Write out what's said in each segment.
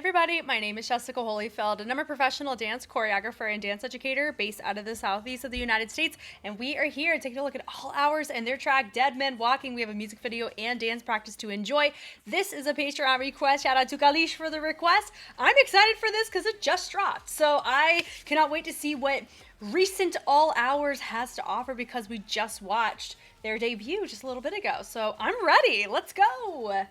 everybody, my name is Jessica Holyfield, and I'm a professional dance choreographer and dance educator based out of the southeast of the United States, and we are here taking a look at All Hours and their track Dead Men Walking. We have a music video and dance practice to enjoy. This is a Patreon request. Shout out to Kalish for the request. I'm excited for this because it just dropped, so I cannot wait to see what recent All Hours has to offer because we just watched their debut just a little bit ago. So I'm ready. Let's go.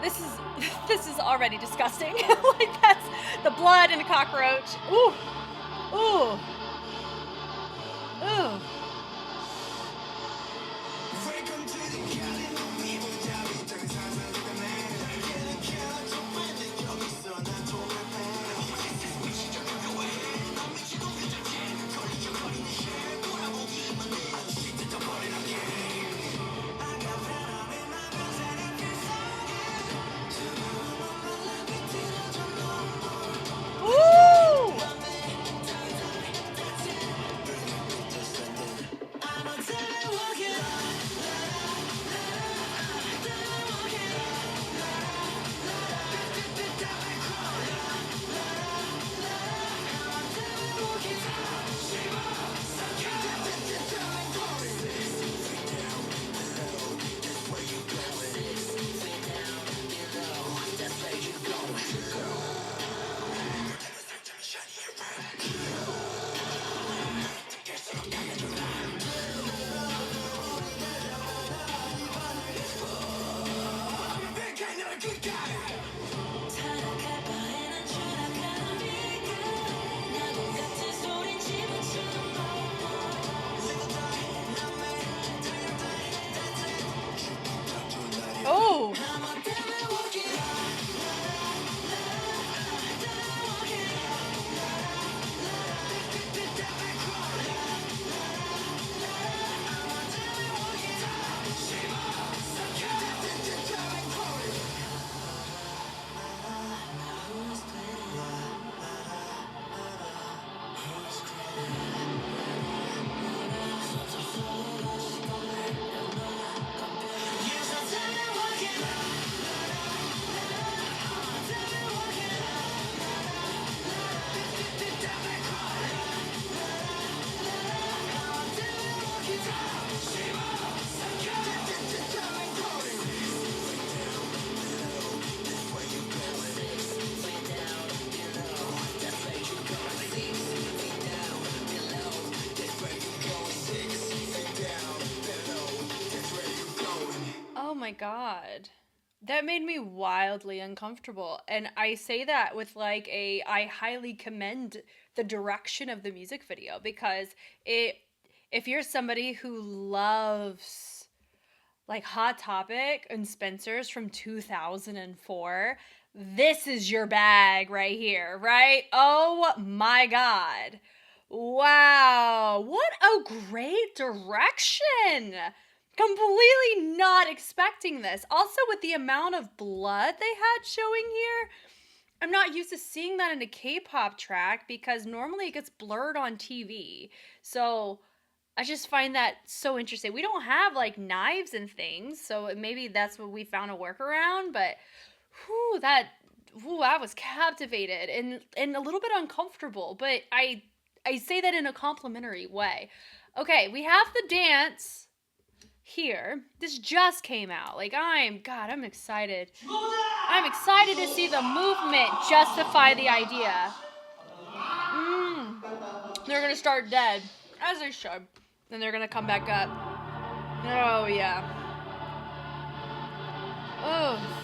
This is already disgusting. Like, that's the blood and a cockroach. Ooh. Ooh. Ooh. Oh. Oh my God. That made me wildly uncomfortable. And I say that with I highly commend the direction of the music video because if you're somebody who loves like Hot Topic and Spencer's from 2004, this is your bag right here, right? Oh my God. Wow. What a great direction. Completely not expecting this. Also, with the amount of blood they had showing here, I'm not used to seeing that in a K-pop track because normally it gets blurred on TV. So I just find that so interesting. We don't have like knives and things, so maybe that's what we found a workaround. But I was captivated and a little bit uncomfortable. But I say that in a complimentary way. Okay, we have the dance. Here, this just came out. I'm excited. I'm excited to see the movement justify the idea. They're gonna start dead, as they should. Then they're gonna come back up. Oh, yeah. Oh.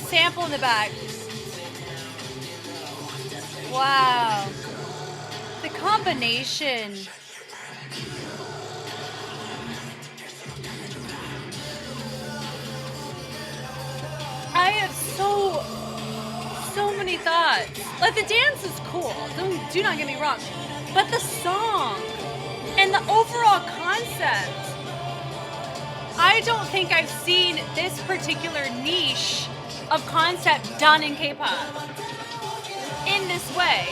sample in the back. Wow. The combination. I have so many thoughts. Like, the dance is cool, do not get me wrong, but the song and the overall concept, I don't think I've seen this particular niche of concept done in K-pop in this way.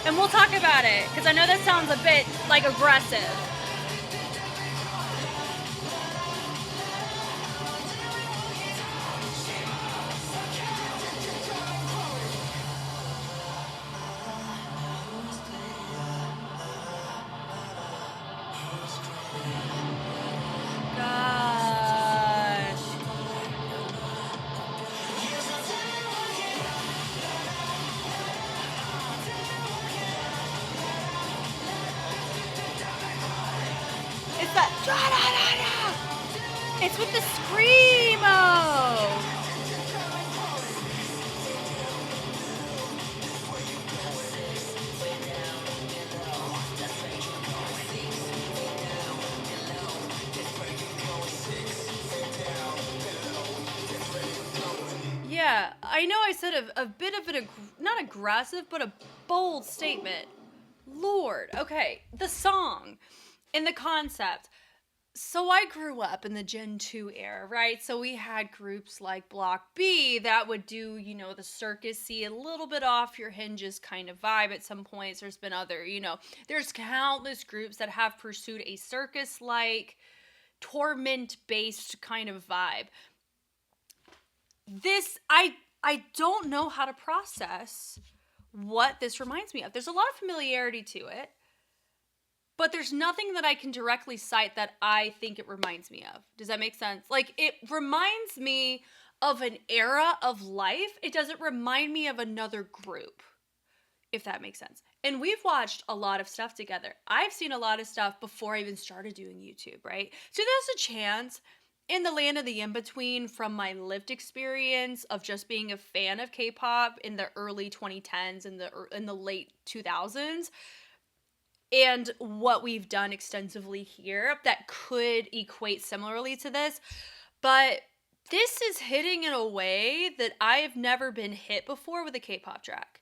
And we'll talk about it, because I know that sounds a bit, like, aggressive. It's with the screamo. Yeah, I know I said a bit of an, not aggressive, but a bold statement. Lord, okay, the song and the concept. So I grew up in the Gen 2 era, right? So we had groups like Block B that would do, you know, the circus-y, a little bit off your hinges kind of vibe at some points. There's been other, you know, there's countless groups that have pursued a circus-like, torment-based kind of vibe. This, I don't know how to process what this reminds me of. There's a lot of familiarity to it, but there's nothing that I can directly cite that I think it reminds me of. Does that make sense? Like, it reminds me of an era of life. It doesn't remind me of another group, if that makes sense. And we've watched a lot of stuff together. I've seen a lot of stuff before I even started doing YouTube, right? So there's a chance in the land of the in-between, from my lived experience of just being a fan of K-pop in the early 2010s and in the late 2000s, and what we've done extensively here that could equate similarly to this. But this is hitting in a way that I have never been hit before with a K-pop track.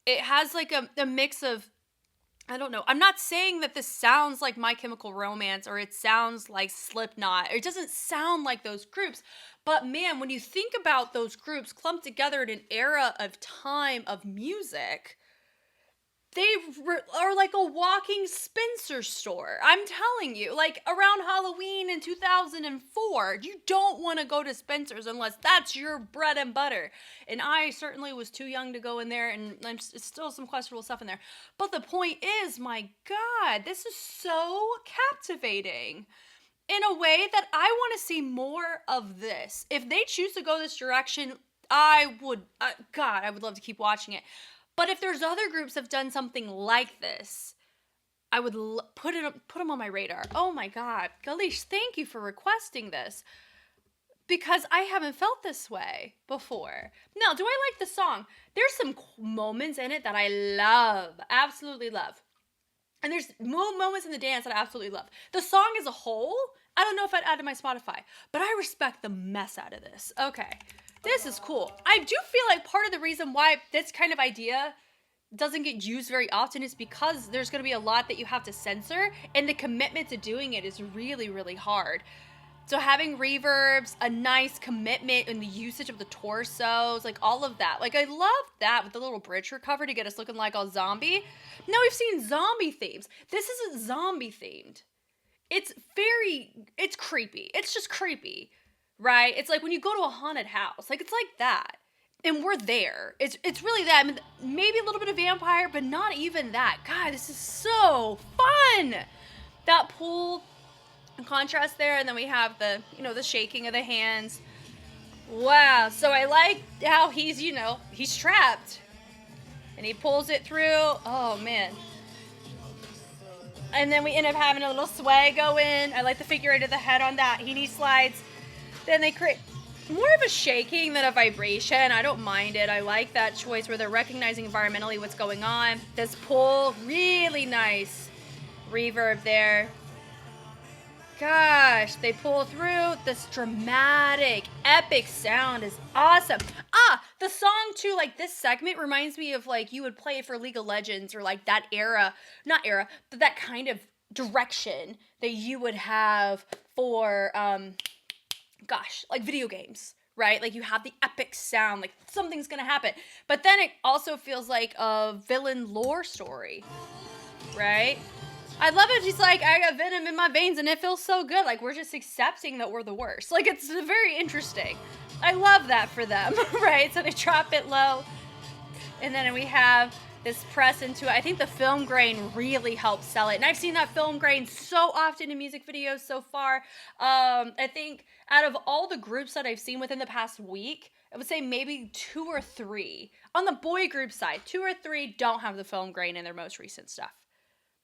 It has like a mix of, I don't know. I'm not saying that this sounds like My Chemical Romance or it sounds like Slipknot. It doesn't sound like those groups. But man, when you think about those groups clumped together in an era of time of music, they are like a walking Spencer store. I'm telling you, like around Halloween in 2004, you don't want to go to Spencer's unless that's your bread and butter. And I certainly was too young to go in there, and it's still some questionable stuff in there. But the point is, my God, this is so captivating in a way that I want to see more of this. If they choose to go this direction, I would love to keep watching it. But if there's other groups that have done something like this, I would put them on my radar. Oh my God. Galish, thank you for requesting this, because I haven't felt this way before. Now, do I like the song? There's some moments in it that I love, absolutely love. And there's moments in the dance that I absolutely love. The song as a whole, I don't know if I'd add to my Spotify, but I respect the mess out of this. Okay. This is cool. I do feel like part of the reason why this kind of idea doesn't get used very often is because there's going to be a lot that you have to censor, and the commitment to doing it is really, really hard. So having reverbs, a nice commitment in the usage of the torsos, like all of that. Like, I love that with the little bridge recover to get us looking like all zombie. Now we've seen zombie themes. This isn't zombie themed. It's creepy. It's just creepy. Right? It's like when you go to a haunted house. Like, it's like that. And we're there. It's really that. I mean, maybe a little bit of vampire, but not even that. God, this is so fun! That pool contrast there, and then we have the, the shaking of the hands. Wow. So I like how he's, he's trapped. And he pulls it through. Oh, man. And then we end up having a little sway go in. I like the figure eight of the head on that. He knee slides. Then they create more of a shaking than a vibration. I don't mind it. I like that choice where they're recognizing environmentally what's going on. This pull, really nice reverb there. Gosh, they pull through. This dramatic, epic sound is awesome. The song too, like this segment reminds me of like you would play it for League of Legends or like that era, not era, but that kind of direction that you would have for, gosh, like video games, right? Like you have the epic sound, like something's gonna happen. But then it also feels like a villain lore story, right? I love it. She's like, I got venom in my veins and it feels so good. Like, we're just accepting that we're the worst. Like, it's very interesting. I love that for them, right? So they drop it low. And then we have this press into it. I think the film grain really helps sell it. And I've seen that film grain so often in music videos so far. I think out of all the groups that I've seen within the past week, I would say maybe 2 or 3. On the boy group side, 2 or 3 don't have the film grain in their most recent stuff,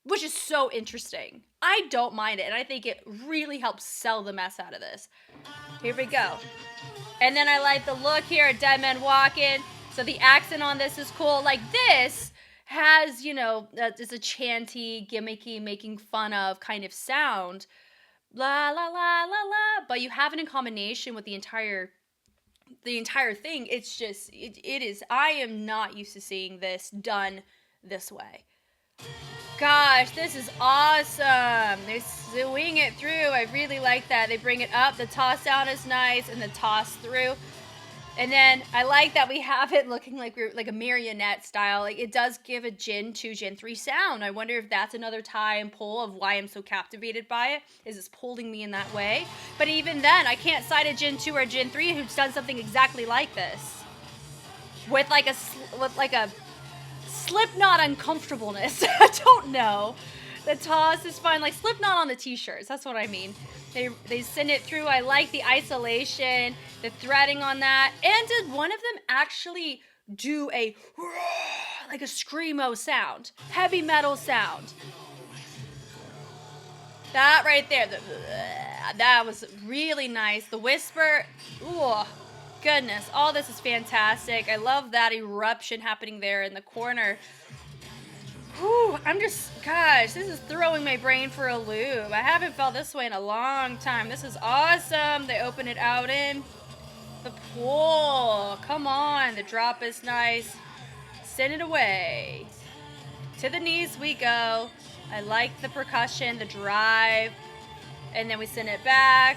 which is so interesting. I don't mind it, and I think it really helps sell the mess out of this. Here we go. And then I like the look here, Dead Man Walking. So the accent on this is cool. Like this has, you know, it's a chanty, gimmicky, making fun of kind of sound. La, la, la, la, la. But you have it in combination with the entire thing. It's just, it is, I am not used to seeing this done this way. Gosh, this is awesome. They swing it through. I really like that. They bring it up. The toss down is nice, and the toss through. And then I like that we have it looking like we're like a marionette style. Like it does give a Gen 2, Gen 3 sound. I wonder if that's another tie and pull of why I'm so captivated by it. Is it's pulling me in that way? But even then, I can't cite a Gen 2 or Gen 3 who's done something exactly like this. With like a Slipknot uncomfortableness. I don't know. The toss is fine. Like Slipknot on the t-shirts. That's what I mean. They send it through. I like the isolation, the threading on that. And did one of them actually do a like a screamo sound, heavy metal sound? That right there, that was really nice. The whisper, ooh, goodness, all this is fantastic. I love that eruption happening there in the corner. Whew, gosh, this is throwing my brain for a loop. I haven't felt this way in a long time. This is awesome. They open it out in the pull. Come on, the drop is nice. Send it away. To the knees we go. I like the percussion, the drive, and then we send it back.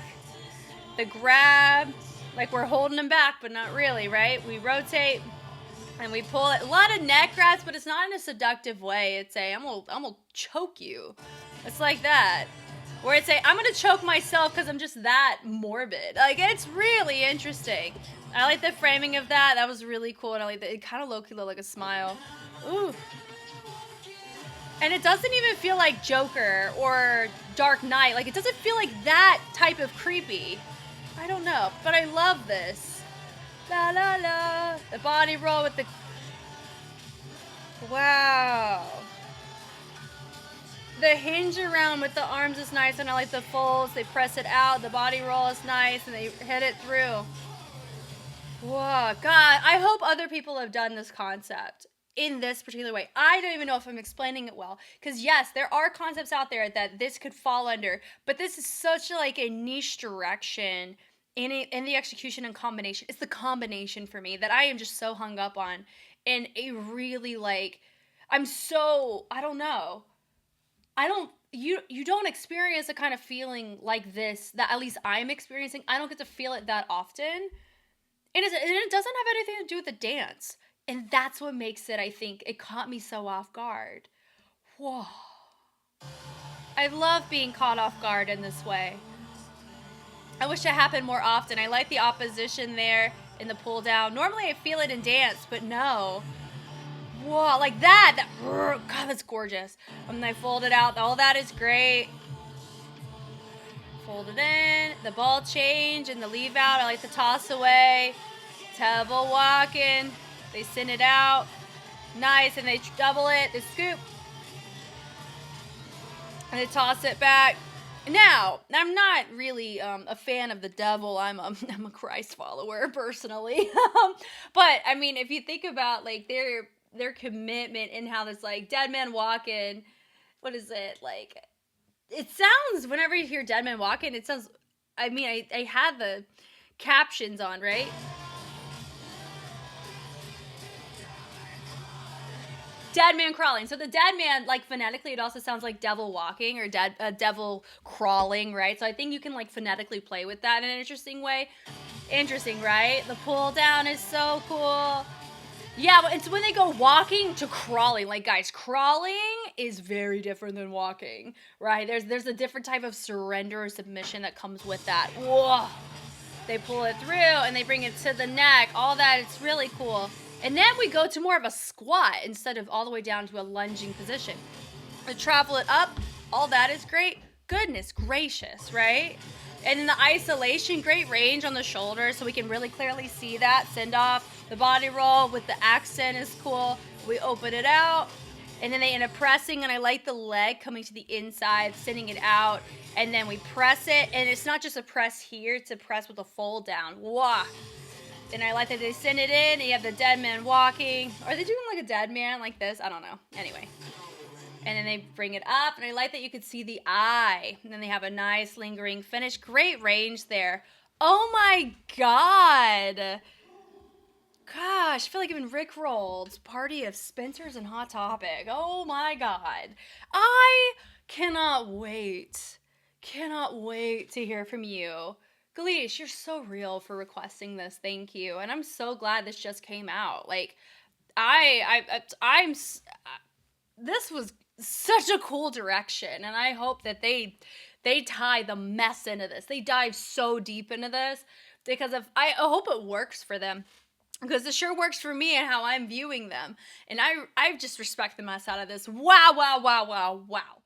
The grab, like we're holding them back, but not really, right? We rotate. And we pull it. A lot of neck grabs, but it's not in a seductive way. It's I'm gonna choke you. It's like that. Where it's I'm gonna choke myself because I'm just that morbid. Like, it's really interesting. I like the framing of that. That was really cool. And I like that. It kind of low-key looked like a smile. Ooh. And it doesn't even feel like Joker or Dark Knight. Like, it doesn't feel like that type of creepy. I don't know. But I love this. La la la. The body roll with the... Wow. The hinge around with the arms is nice, and I like the folds. They press it out. The body roll is nice, and they hit it through. Whoa, God. I hope other people have done this concept in this particular way. I don't even know if I'm explaining it well. Because yes, there are concepts out there that this could fall under, but this is such a niche direction in the execution and combination. It's the combination for me that I am just so hung up on. And a really I don't know. You don't experience a kind of feeling like this that at least I'm experiencing. I don't get to feel it that often. And it doesn't have anything to do with the dance. And that's what makes it, I think, it caught me so off guard. Whoa. I love being caught off guard in this way. I wish it happened more often. I like the opposition there in the pull down. Normally I feel it in dance, but no. Whoa, like that. God, that's gorgeous. When I fold it out, all that is great. Fold it in, the ball change and the leave out. I like the toss away. Table walking. They send it out. Nice, and they double it. They scoop. And they toss it back. Now, I'm not really a fan of the devil. I'm a Christ follower personally. But I mean, if you think about like their commitment and how this like dead man walking, what is it like? It sounds whenever you hear dead man walking, it sounds. I mean, I had the captions on, right? Dead man crawling. So the dead man, like phonetically, it also sounds like devil walking or devil crawling, right? So I think you can like phonetically play with that in an interesting way. Interesting, right? The pull down is so cool. Yeah, but it's when they go walking to crawling. Like, guys, crawling is very different than walking, right? There's a different type of surrender or submission that comes with that. Whoa. They pull it through and they bring it to the neck. All that, it's really cool. And then we go to more of a squat instead of all the way down to a lunging position. We travel it up. All that is great. Goodness gracious, right? And then the isolation, great range on the shoulder so we can really clearly see that. Send off. The body roll with the accent is cool. We open it out. And then they end up pressing, and I like the leg coming to the inside, sending it out. And then we press it, and it's not just a press here, it's a press with a fold down. Wow. And I like that they send it in, and you have the dead man walking. Are they doing like a dead man like this? I don't know. Anyway. And then they bring it up, and I like that you could see the eye. And then they have a nice lingering finish. Great range there. Oh my God. Gosh, I feel like even Rick rolled party of Spencer's and Hot Topic. Oh my God. I cannot wait. Cannot wait to hear from you. Galeesh, you're so real for requesting this. Thank you. And I'm so glad this just came out. Like, I'm this was such a cool direction, and I hope that they tie the mess into this. They dive so deep into this because I hope it works for them. Because it sure works for me and how I'm viewing them. And I just respect the mess out of this. Wow, wow, wow, wow, wow.